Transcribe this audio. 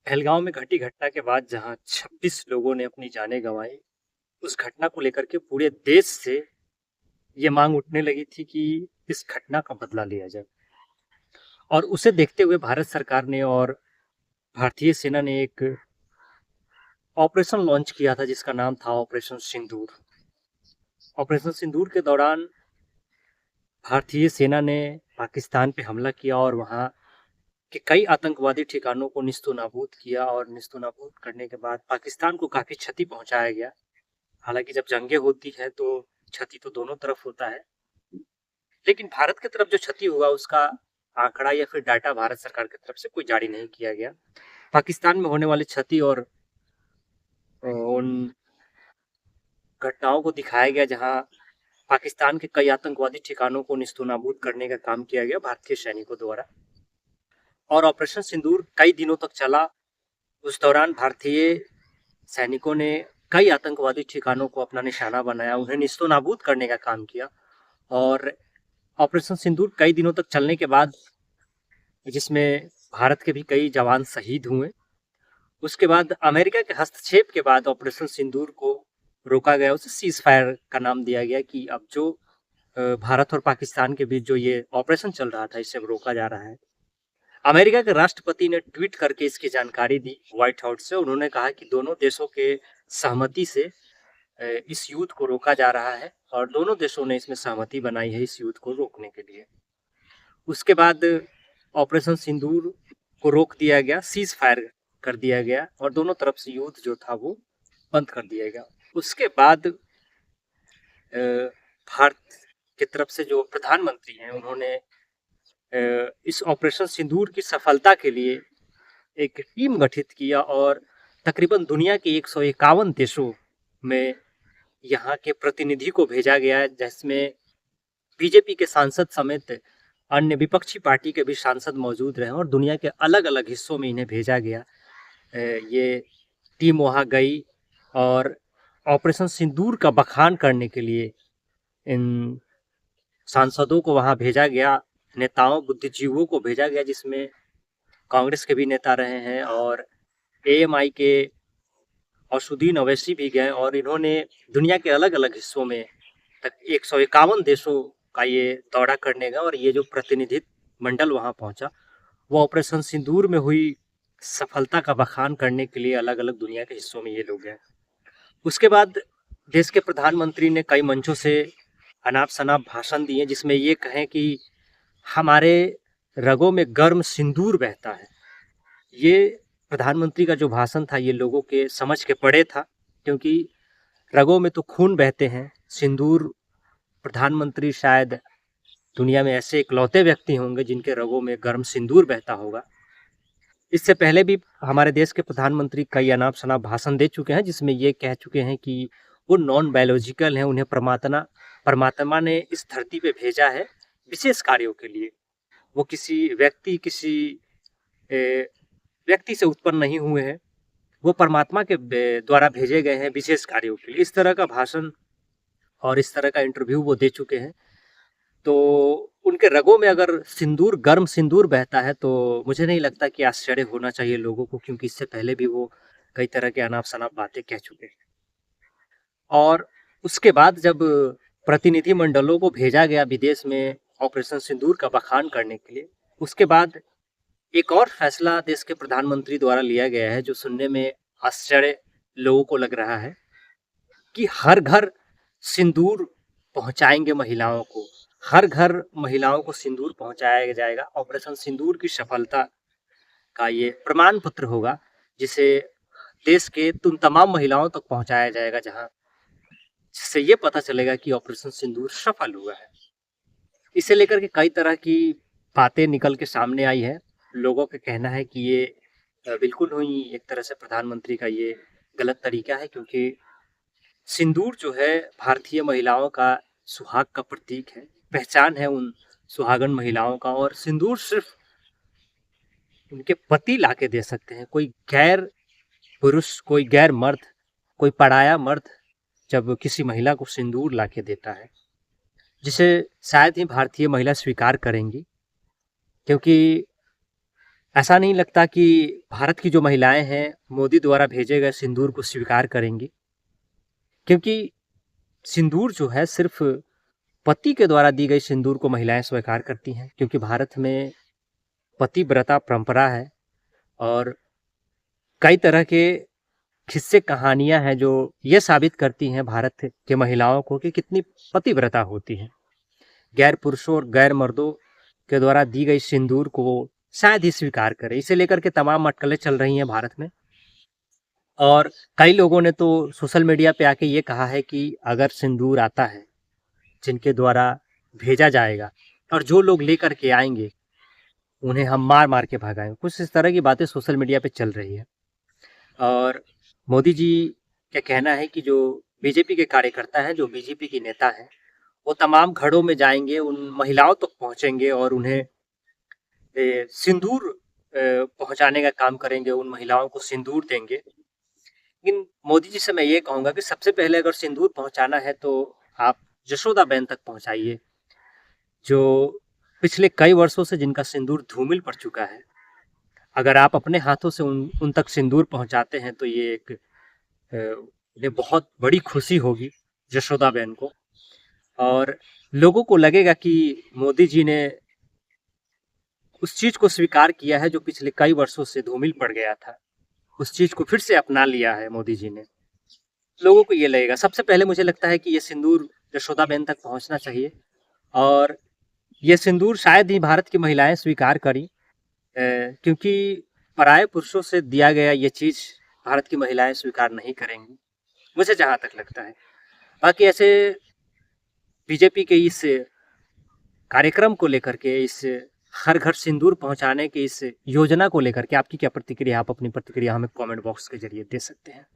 पहलगाँव में घटी घटना के बाद जहाँ 26 लोगों ने अपनी जानें गँवाई, उस घटना को लेकर के पूरे देश से ये माँग उठने लगी थी कि इस घटना का बदला लिया जाए। और उसे देखते हुए भारत सरकार ने और भारतीय सेना ने एक ऑपरेशन लॉन्च किया था जिसका नाम था ऑपरेशन सिंदूर। ऑपरेशन सिंदूर के दौरान भारतीय सेना ने पाकिस्तान पे हमला किया और वहाँ के कई आतंकवादी ठिकानों को निस्तोनाबूद किया और निस्तोनाबूद करने के बाद पाकिस्तान को काफ़ी क्षति पहुँचाया गया। हालाँकि जब जंगें होती हैं तो क्षति तो दोनों तरफ होता है, लेकिन भारत की तरफ जो क्षति हुआ उसका आंकड़ा या फिर डाटा भारत सरकार की तरफ से कोई जारी नहीं किया गया। पाकिस्तान में होने वाली क्षति और उन घटनाओं को दिखाया गया जहां पाकिस्तान के कई आतंकवादी ठिकानों को निस्तोनाबूद करने का काम किया गया भारतीय सैनिकों द्वारा। और ऑपरेशन सिंदूर कई दिनों तक चला। उस दौरान भारतीय सैनिकों ने कई आतंकवादी ठिकानों को अपना निशाना बनाया, उन्हें निस्तोनाबूद करने का काम किया। और ऑपरेशन सिंदूर कई दिनों तक चलने के बाद, जिसमें भारत के भी कई जवान शहीद हुए, उसके बाद अमेरिका के हस्तक्षेप के बाद ऑपरेशन सिंदूर को रोका गया, उसे सीज फायर का नाम दिया गया कि अब जो भारत और पाकिस्तान के बीच जो ये ऑपरेशन चल रहा था इसे अब रोका जा रहा है। अमेरिका के राष्ट्रपति ने ट्वीट करके इसकी जानकारी दी व्हाइट हाउस से। उन्होंने कहा कि दोनों देशों के सहमति से इस युद्ध को रोका जा रहा है और दोनों देशों ने इसमें सहमति बनाई है इस युद्ध को रोकने के लिए। उसके बाद ऑपरेशन सिंदूर को रोक दिया गया, सीज फायर कर दिया गया और दोनों तरफ से युद्ध जो था वो बंद कर दिया गया। उसके बाद भारत की तरफ से जो प्रधानमंत्री हैं उन्होंने इस ऑपरेशन सिंदूर की सफलता के लिए एक टीम गठित किया और तकरीबन दुनिया के 151 देशों में यहाँ के प्रतिनिधि को भेजा गया, जिसमें बीजेपी के सांसद समेत अन्य विपक्षी पार्टी के भी सांसद मौजूद रहे और दुनिया के अलग अलग हिस्सों में इन्हें भेजा गया। ये टीम वहाँ गई और ऑपरेशन सिंदूर का बखान करने के लिए इन सांसदों को वहाँ भेजा गया, नेताओं बुद्धिजीवियों को भेजा गया, जिसमें कांग्रेस के भी नेता रहे हैं और एएमआई के असुद्दीन अवैसी भी गए और इन्होंने दुनिया के अलग अलग हिस्सों में तक 151 देशों का ये दौरा करने गए और ये जो प्रतिनिधित्व मंडल वहाँ पहुँचा वो ऑपरेशन सिंदूर में हुई सफलता का बखान करने के लिए अलग अलग दुनिया के हिस्सों में ये लोग गए। उसके बाद देश के प्रधानमंत्री ने कई मंचों से अनाप शनाप भाषण दिए, जिसमें ये कहें कि हमारे रगों में गर्म सिंदूर बहता है। ये प्रधानमंत्री का जो भाषण था ये लोगों के समझ के परे था, क्योंकि रगों में तो खून बहते हैं, सिंदूर प्रधानमंत्री शायद दुनिया में ऐसे इकलौते व्यक्ति होंगे जिनके रगों में गर्म सिंदूर बहता होगा। इससे पहले भी हमारे देश के प्रधानमंत्री कई अनाप शनाप भाषण दे चुके हैं, जिसमें ये कह चुके हैं कि वो नॉन बायोलॉजिकल हैं, उन्हें परमात्मा ने इस धरती पे भेजा है विशेष कार्यों के लिए। वो किसी व्यक्ति से उत्पन्न नहीं हुए हैं, वो परमात्मा के द्वारा भेजे गए हैं विशेष कार्यों के लिए। इस तरह का भाषण और इस तरह का इंटरव्यू वो दे चुके हैं। तो उनके रगों में अगर गर्म सिंदूर बहता है तो मुझे नहीं लगता कि आश्चर्य होना चाहिए लोगों को, क्योंकि इससे पहले भी वो कई तरह के अनाप शनाप बातें कह चुके हैं। और उसके बाद जब प्रतिनिधि मंडलों को भेजा गया विदेश में ऑपरेशन सिंदूर का बखान करने के लिए, उसके बाद एक और फैसला देश के प्रधानमंत्री द्वारा लिया गया है जो सुनने में आश्चर्य लोगों को लग रहा है कि हर घर सिंदूर पहुंचाएंगे महिलाओं को, हर घर महिलाओं को सिंदूर पहुंचाया जाएगा। ऑपरेशन सिंदूर की सफलता का ये प्रमाण पत्र होगा, जिसे देश के उन तमाम महिलाओं तक पहुंचाया जाएगा जिससे ये पता चलेगा कि ऑपरेशन सिंदूर सफल हुआ है। इसे लेकर के कई तरह की बातें निकल के सामने आई है। लोगों का कहना है कि ये बिल्कुल ही एक तरह से प्रधानमंत्री का ये गलत तरीका है, क्योंकि सिंदूर जो है भारतीय महिलाओं का सुहाग का प्रतीक है, पहचान है उन सुहागन महिलाओं का। और सिंदूर सिर्फ उनके पति लाके दे सकते हैं, कोई गैर पुरुष, कोई गैर मर्द, कोई पराया मर्द जब किसी महिला को सिंदूर लाके देता है, जिसे शायद ही भारतीय महिला स्वीकार करेंगी, क्योंकि ऐसा नहीं लगता कि भारत की जो महिलाएं हैं मोदी द्वारा भेजे गए सिंदूर को स्वीकार करेंगी, क्योंकि सिंदूर जो है सिर्फ पति के द्वारा दी गई सिंदूर को महिलाएं स्वीकार करती हैं, क्योंकि भारत में पतिव्रता परंपरा है और कई तरह के किस्से कहानियां हैं जो ये साबित करती हैं भारत के महिलाओं को कि कितनी पतिव्रता होती हैं। गैर पुरुषों और गैर मर्दों के द्वारा दी गई सिंदूर को शायद ही स्वीकार करें, इसे लेकर के तमाम अटकलें चल रही हैं भारत में। और कई लोगों ने तो सोशल मीडिया पे आके ये कहा है कि अगर सिंदूर आता है जिनके द्वारा भेजा जाएगा और जो लोग लेकर के आएंगे उन्हें हम मार मार के भगाएंगे, कुछ इस तरह की बातें सोशल मीडिया पे चल रही है। और मोदी जी का कहना है कि जो बीजेपी के कार्यकर्ता हैं, जो बीजेपी के नेता हैं, वो तमाम घरों में जाएंगे, उन महिलाओं तक पहुंचेंगे और उन्हें सिंदूर पहुंचाने का काम करेंगे, उन महिलाओं को सिंदूर देंगे। लेकिन मोदी जी से मैं ये कहूँगा कि सबसे पहले अगर सिंदूर पहुंचाना है तो आप जशोदाबेन तक पहुंचाइए, जो पिछले कई वर्षों से जिनका सिंदूर धूमिल पड़ चुका है। अगर आप अपने हाथों से उन तक सिंदूर पहुंचाते हैं तो ये एक ये बहुत बड़ी खुशी होगी जशोदाबेन को, और लोगों को लगेगा कि मोदी जी ने उस चीज को स्वीकार किया है जो पिछले कई वर्षों से धूमिल पड़ गया था, उस चीज को फिर से अपना लिया है मोदी जी ने। लोगों को ये लगेगा। सबसे पहले मुझे लगता है कि ये सिंदूर यशोदाबेन तक पहुंचना चाहिए और ये सिंदूर शायद ही भारत की महिलाएं स्वीकार करी, क्योंकि पराये पुरुषों से दिया गया ये चीज भारत की महिलाएं स्वीकार नहीं करेंगी, मुझे जहां तक लगता है। बाकी ऐसे बीजेपी के इस कार्यक्रम को लेकर के, इस हर घर सिंदूर पहुंचाने की इस योजना को लेकर के आपकी क्या प्रतिक्रिया? आप अपनी प्रतिक्रिया हमें कमेंट बॉक्स के जरिए दे सकते हैं।